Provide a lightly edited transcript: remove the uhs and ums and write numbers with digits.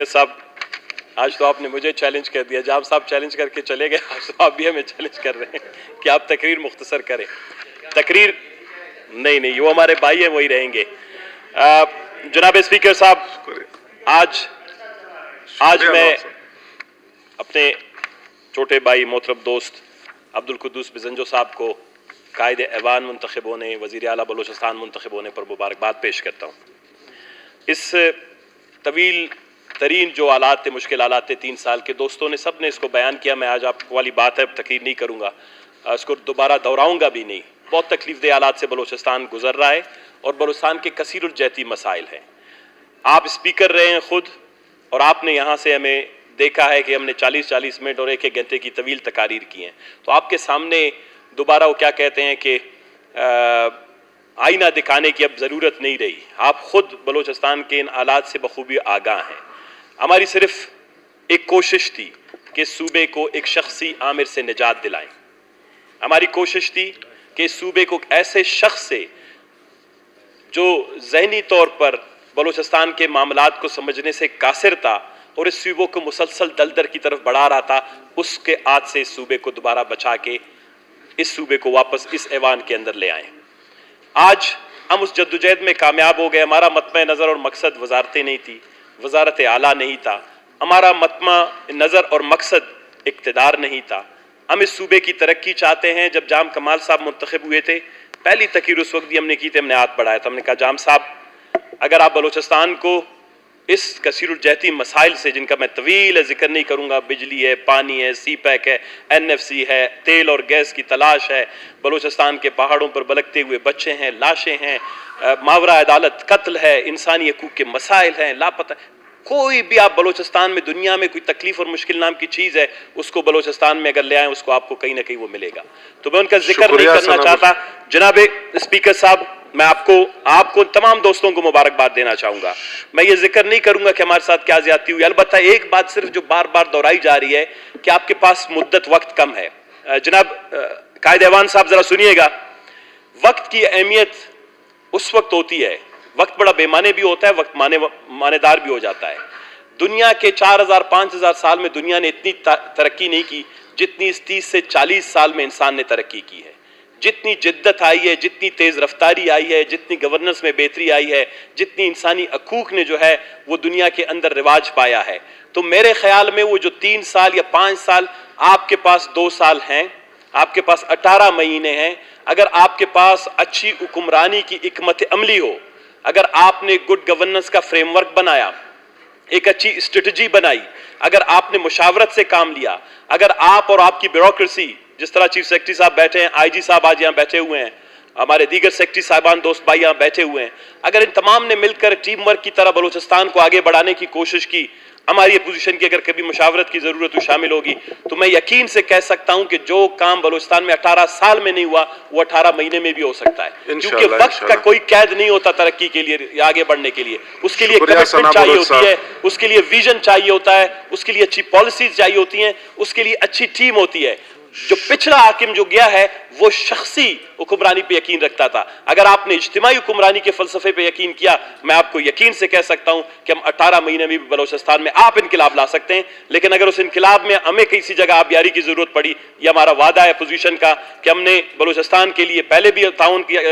साहब, आज तो आपने मुझे चैलेंज कर दिया। जब साहब चैलेंज करके चले गए, आज तो आप भी हमें चैलेंज कर रहे हैं कि आप तकरीर मुख्तसर करें। तकरीर नहीं, वो हमारे भाई हैं, वही रहेंगे। जनाब स्पीकर साहब, आज मैं अपने छोटे भाई मोहतरम दोस्त अब्दुल कुद्दूस बिजंजो साहब को कायदे ऐवान मुंतखब होने, वज़ीर आला बलोचिस्तान मुंतखब होने पर मुबारकबाद पेश करता हूँ। इस तवील तरीन जो हालात थे, मुश्किल हालात थे 3 साल के, दोस्तों ने सब ने इसको बयान किया। मैं आज आपको वाली बात है, तकरीर नहीं करूँगा, इसको दोबारा दोहराऊँगा भी नहीं। बहुत तकलीफदेह हालात से बलोचिस्तान गुजर रहा है और बलोचिस्तान के कसीरुल जहती मसाइल हैं। आप स्पीकर रहे हैं खुद, और आपने यहाँ से हमें देखा है कि हमने 40-40 मिनट और 1-1 घंटे की तवील तकारीर की हैं। तो आपके सामने दोबारा वो क्या कहते हैं कि आईना दिखाने की अब ज़रूरत नहीं रही। आप खुद बलोचिस्तान के इन हालात से बखूबी आगाह हैं। हमारी सिर्फ एक कोशिश थी कि सूबे को एक शख्सी आमिर से निजात दिलाएं। हमारी कोशिश थी कि इस सूबे को ऐसे शख्स से जो ज़हनी तौर पर बलोचिस्तान के मामलात को समझने से कासिर था और इस सूबे को मुसलसल दलदल की तरफ बढ़ा रहा था, उसके हाथ से इस सूबे को दोबारा बचा के इस सूबे को वापस इस ऐवान के अंदर ले आए। आज हम उस जद्दोजहद में कामयाब हो गए। हमारा मतमा नज़र और मकसद वजारतें नहीं थी, वजारत आला नहीं था। हमारा मतमा नज़र और मकसद इक़्तिदार नहीं था। हम इस सूबे की तरक्की चाहते हैं। जब जाम कमाल साहब मुंतखब हुए थे, पहली तकरीर उस वक्त भी हमने की थी, हमने हाथ बढ़ाया था। हमने कहा, जाम साहब, अगर आप बलोचिस्तान को इस कसीरुल जहती मसाइल से, जिनका मैं तवील जिक्र नहीं करूँगा, बिजली है, पानी है, सी पैक है, NFC है, तेल और गैस की तलाश है, बलोचिस्तान के पहाड़ों पर बलकते हुए बच्चे हैं, लाशें हैं, मावरा अदालत कत्ल है, इंसानी हकूक़ के मसाइल हैं, लापता, कोई भी आप बलोचिस्तान में, दुनिया में कोई तकलीफ और मुश्किल नाम की चीज़ है, उसको बलोचिस्तान में अगर ले आए, उसको आपको कहीं ना कहीं वो मिलेगा। तो मैं उनका जिक्र नहीं करना चाहता। जनाब स्पीकर साहब, मैं आपको तमाम दोस्तों को मुबारकबाद देना चाहूँगा। मैं ये जिक्र नहीं करूँगा कि हमारे साथ क्या ज़्यादती हुई। अलबत्ता एक बात सिर्फ जो बार बार दोहराई जा रही है कि आपके पास मुद्दत वक्त कम है। जनाब कायदे ऐवान साहब, ज़रा सुनिएगा। वक्त की अहमियत उस वक्त होती है, वक्त बड़ा बेमाने भी होता है, वक्त मानेदार भी हो जाता है। दुनिया के 4000-5000 साल में दुनिया ने इतनी तरक्की नहीं की जितनी इस 30 से 40 साल में इंसान ने तरक्की की है। जितनी जिद्दत आई है, जितनी तेज़ रफ्तारी आई है, जितनी गवर्नेंस में बेहतरी आई है, जितनी इंसानी हकूक़ ने जो है वो दुनिया के अंदर रिवाज पाया है। तो मेरे ख्याल में वो जो 3 साल या 5 साल, आपके पास 2 साल हैं, आपके पास 18 महीने हैं। अगर आपके पास अच्छी हुक्मरानी की हिकमत अमली हो, अगर आपने गुड गवर्नेंस का फ्रेमवर्क बनाया, एक अच्छी स्ट्रेटजी बनाई, अगर आपने मुशावरत से काम लिया, अगर आप और आपकी ब्यूरोक्रेसी, जिस तरह चीफ सेक्रेटरी साहब बैठे हैं, IG साहब आज यहाँ बैठे हुए हैं, हमारे दीगर सेक्रेटरी साहबान दोस्त भाई यहाँ बैठे हुए हैं, अगर इन तमाम ने मिलकर टीम वर्क की तरह बलोचिस्तान को आगे बढ़ाने की कोशिश की, हमारी अपोजिशन की अगर कभी मुशावरत की जरूरत हो शामिल होगी, तो मैं यकीन से कह सकता हूं कि जो काम बलोचिस्तान में 18 साल में नहीं हुआ, वो 18 महीने में भी हो सकता है। क्योंकि वक्त का कोई कैद नहीं होता तरक्की के लिए या आगे बढ़ने के लिए। उसके लिए कमिटमेंट चाहिए होती है, उसके लिए विजन चाहिए होता है, उसके लिए अच्छी पॉलिसीज चाहिए होती हैं, उसके लिए अच्छी टीम होती है। जो पिछला हाकिम जो गया है, वो शख्सी हुक्मरानी पे यकीन रखता था। अगर आपने इज्तिमाई हुक्मरानी के फलसफे पे यकीन किया, मैं आपको यकीन से कह सकता हूं कि हम 18 महीने में भी बलोचिस्तान में आप इनकलाब ला सकते हैं। लेकिन अगर उस इनकलाब में हमें किसी जगह आबियारी की जरूरत पड़ी, यह हमारा वादा है अपोजिशन का कि हमने बलोचिस्तान के लिए पहले भी ताउन किया,